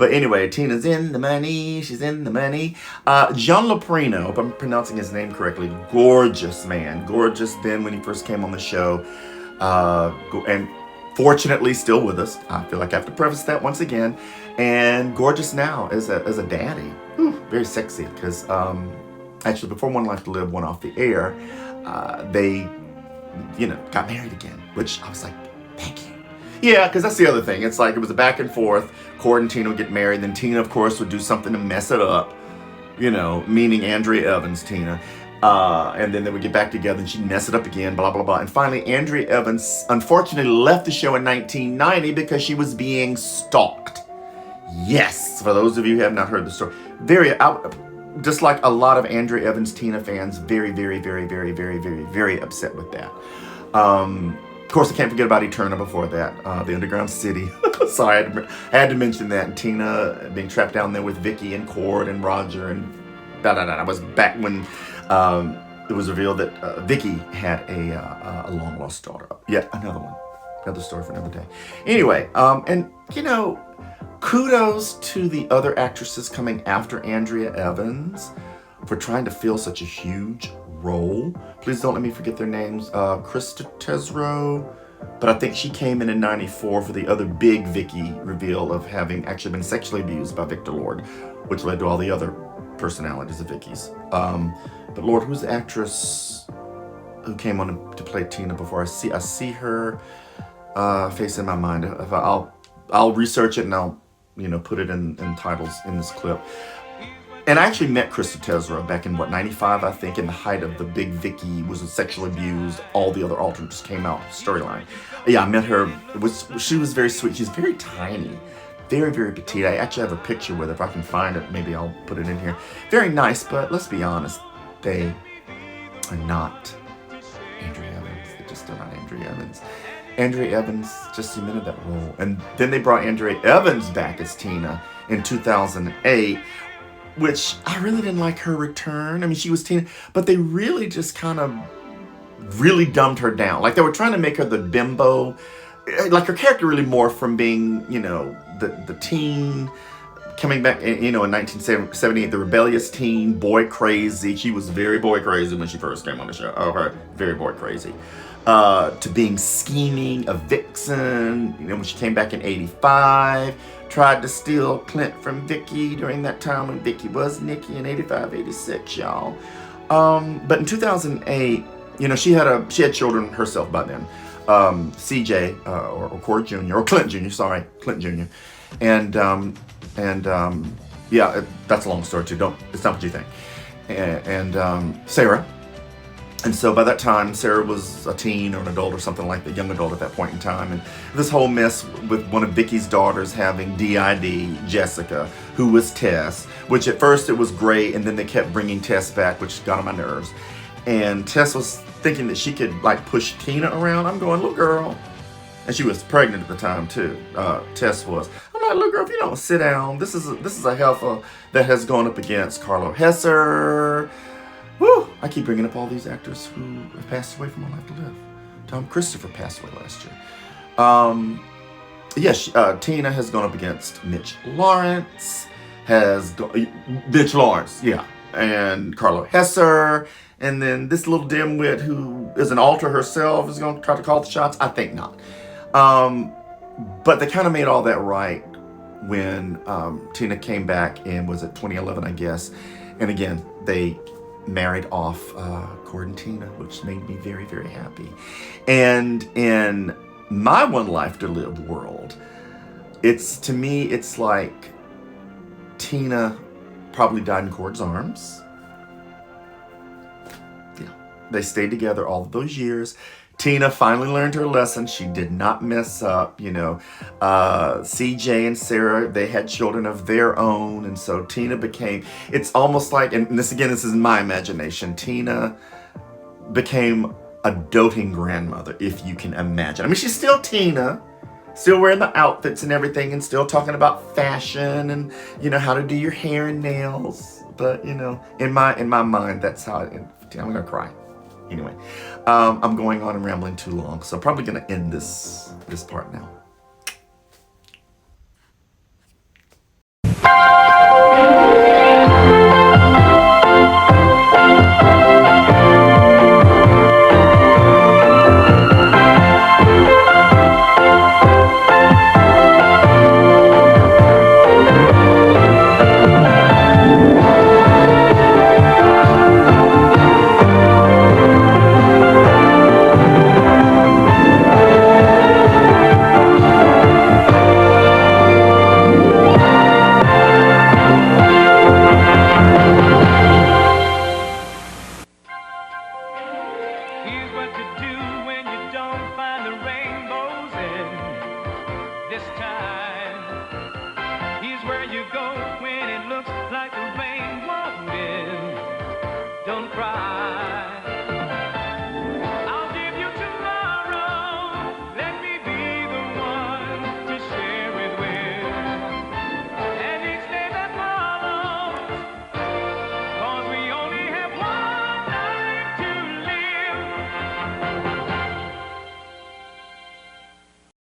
But anyway, Tina's in the money. She's in the money. John Loprino, if I'm pronouncing his name correctly, gorgeous man. Gorgeous then when he first came on the show. And fortunately still with us. I feel like I have to preface that once again. And gorgeous now as a daddy. Whew, very sexy. Because actually before One Life to Live went off the air, they, got married again. Which I was like, thank you. Yeah, because that's the other thing. It's like it was a back and forth. Cord and Tina would get married. Then Tina, of course, would do something to mess it up. Meaning Andrea Evans, Tina. And then they would get back together and she'd mess it up again, blah, blah, blah. And finally, Andrea Evans unfortunately left the show in 1990 because she was being stalked. Yes, for those of you who have not heard the story. Just like a lot of Andrea Evans, Tina fans, very, very, very, very, very, very, very upset with that. Of course, I can't forget about Eterna before that, the Underground City. So I had to mention that. And Tina being trapped down there with Vicky and Cord and Roger and da-da-da. I was back when it was revealed that Vicky had a long-lost daughter. Yet another one. Another story for another day. Anyway, kudos to the other actresses coming after Andrea Evans for trying to fill such a huge role. Please don't let me forget their names. Krista Tesoro, but I think she came in 94 for the other big Vicky reveal of having actually been sexually abused by Victor Lord, which led to all the other personalities of Vicky's. But Lord, who's the actress who came on to play Tina before? I see her face in my mind. If I'll research it and I'll put it in titles in this clip. And I actually met Krista Tesoro back in 95, I think, in the height of the big Vicky was sexually abused. All the other alternates came out storyline. Yeah, I met her. She was very sweet. She's very tiny, very, very petite. I actually have a picture with her. If I can find it, maybe I'll put it in here. Very nice, but let's be honest, they are not Andrea Evans. They just are not Andrea Evans. Andrea Evans just cemented that role. And then they brought Andrea Evans back as Tina in 2008, which I really didn't like her return. I mean, she was Tina, but they really just kind of really dumbed her down. Like they were trying to make her the bimbo. Like her character really morphed from being, the teen coming back, in 1978, the rebellious teen, boy crazy. She was very boy crazy when she first came on the show. Okay, very boy crazy. To being scheming, a vixen, when she came back in 85, tried to steal Clint from Vicky during that time when Vicky was Nikki in 85, 86, y'all. But in 2008, she had children herself by then. CJ, or Cord Jr., or Clint Jr., sorry, Clint Jr. And yeah, that's a long story too. It's not what you think. And Sarah. And so by that time, Sarah was a teen or an adult or something like that, young adult at that point in time. And this whole mess with one of Vicky's daughters having DID, Jessica, who was Tess, which at first it was great, and then they kept bringing Tess back, which got on my nerves. And Tess was thinking that she could push Tina around. I'm going, little girl. And she was pregnant at the time too. Tess was. I'm like, little girl, if you don't sit down, this is a heifer that has gone up against Carlo Hesser. Woo! I keep bringing up all these actors who have passed away from One Life to Live. Tom Christopher passed away last year. Tina has gone up against Mitch Lawrence. Mitch Lawrence, yeah. And Carlo Hesser. And then this little dimwit who is an alter herself is going to try to call the shots. I think not. But they kind of made all that right when Tina came back in, was it 2011, I guess. And again, they married off Cord and Tina, which made me very, very happy. And in my One Life to Live world, to me, it's like Tina probably died in Cord's arms. Yeah, they stayed together all of those years. Tina finally learned her lesson. She did not mess up, CJ and Sarah, they had children of their own. And so Tina it's almost like, and this is my imagination, Tina became a doting grandmother, if you can imagine. I mean, she's still Tina, still wearing the outfits and everything, and still talking about fashion and, how to do your hair and nails. But, in my mind, that's how I'm going to cry. Anyway, I'm going on and rambling too long, so I'm probably going to end this part now. Here's what to do